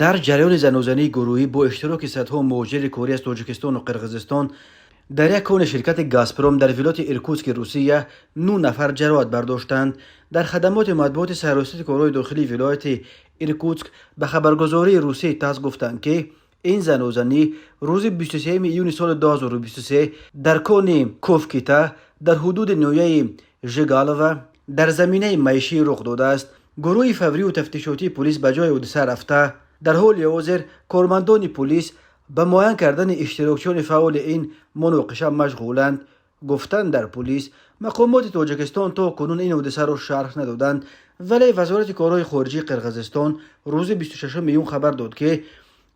در جریان زنوزنی گروهی با اشتراک صدها مهاجر کوری از تاجیکستان و قرقیزستان در یک کون شرکت گازپروم در ولایت ایرکوتسک روسیه 9 نفر جراحت برداشتند. در خدمات مطبوعات سراسری کارهای داخلی ولایت ایرکوتسک به خبرگزاری روسیه تاس گفتند که این زنوزنی روز 23 ایون سال 2023 در کون کوفکیتا در حدود نویه ژگالوه در زمینه معیشی رخ داده است. گروه فوری و تفتیشاتی پلیس به جای حادثه رفته در حال حاضر کارمندان پلیس به معاین کردن اشتراکچیان فعال این مناقشه مشغولند. گفتند در پلیس مقامات تاجیکستان تا کنون این حادثه را شرح ندادند، ولی وزارت کارهای خارجه قرقیزستان روز 26 میون خبر داد که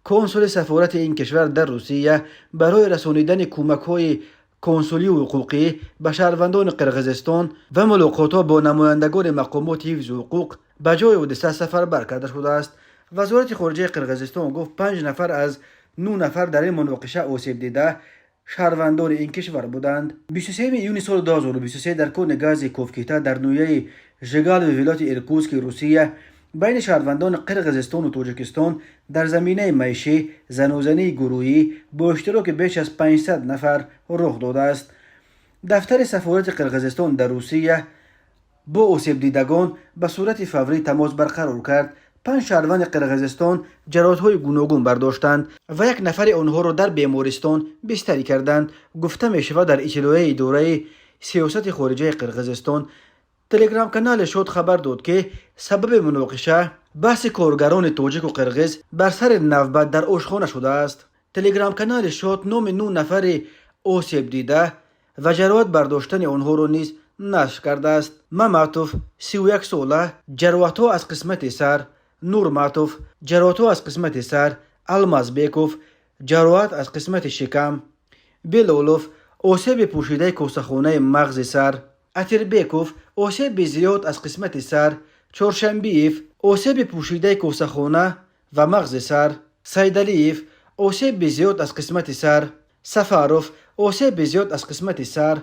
کنسول سفارت این کشور در روسیه برای رسانیدن کمک‌های کنسولی و حقوقی به شهروندان قرقیزستان و ملاقات‌ها با نمایندگان مقامات حفظ حقوق به جای حادثه سفربر کرده شده است. وزارت خارجه قرقیزستان گفت 5 نفر از 9 نفر در این مناقشه آسیب دیده شهروندان این کشور بودند. 23 ایون سال 2023 در کون گاز کوفکیتا در نویه ژگال و ولایت ایرکوتسک روسیه بین شهروندان قرقیزستان و تاجیکستان در زمینه معیشی زنوزنی گروهی با اشتراک بیش از 500 نفر رخ داده است. دفتر سفارت قرقیزستان در روسیه با آسیب دیدگان به صورت فوری تماس برقرار کرد. 5 شهروند قرقیزستان جراحت‌های گوناگون برداشتند و 1 نفر آنها را در بیمارستان بستری کردند. گفته می‌شود در اطلاع اداره سیاست خارجه قرقیزستان تلگرام کانال شاد خبر داد که سبب مناقشه بحث کارگران تاجیک و قرقیز بر سر نوبت در آشخانه شده است. تلگرام کانال شاد نام 9 نفر آسیب دیده و جراحت برداشتن آنها را نیز نشر کرده است. مماتوف 31 ساله جراحت‌ها از قسمت سر، نور ماتوف جراحت‌ها از قسمت سر، الماز بیکوف جراحت از قسمت شکم، بیلولوف آسیب پوشیده کوسه‌خانه مغز سر، اتربیکوف آسیب زیاد از قسمت سر، چهارشنبیف آسیب پوشیده کوسه‌خانه و مغز سر، سیدلیف آسیب زیاد از قسمت سر، سفاروف آسیب زیاد از قسمت سر،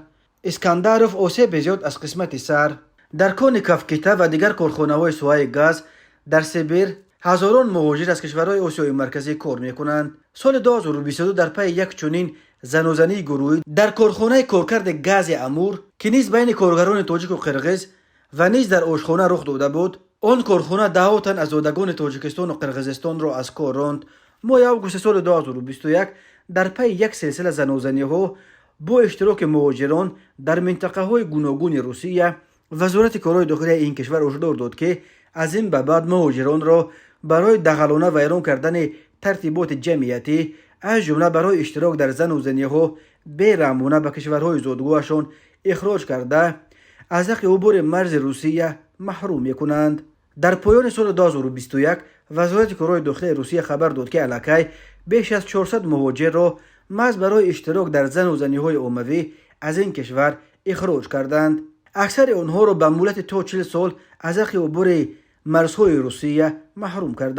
اسکندروف آسیب زیاد از قسمت سر. در کون کوفکیتا و دیگر کارخانه‌های سوای گاز در سیبیر هزاران مهاجر از کشورهای آسیای مرکزی کار می‌کنند. سال 2022 در پی یک چنین زنوزنی گروهی در کارخانه کارکرد گاز امور که نیز بین کارگران تاجیک و قرقیز و نیز در آشخانه رخ داده بود، آن کارخانه 10 تن از زادگان تاجیکستان و قرقیزستان را از کار راند. ماه آگوست سال 2021 در پی یک سلسله زنوزنی‌ها با اشتراک مهاجران در منطقه‌های گوناگون روسیه وزارت کارهای داخلی این کشور هشدار داد که از این به بعد مهاجران را برای دخالانه ویران کردن ترتیبات جمعیتی از جمله برای اشتراک در زنوزنی‌ها بی‌رحمانه به کشورهای زادگاهشان اخراج کرده از حق عبور مرز روسیه محروم می‌کنند. در پایان سال 2021 وزارت کارهای داخلی روسیه خبر داد که الکی بیش از 400 مهاجر را محض برای اشتراک در زنوزنی‌های عمومی از این کشور اخراج کردند. اکثر آنها را به مهلت تا 40 سال از حق عبور مرزهای روسیه محروم کردند.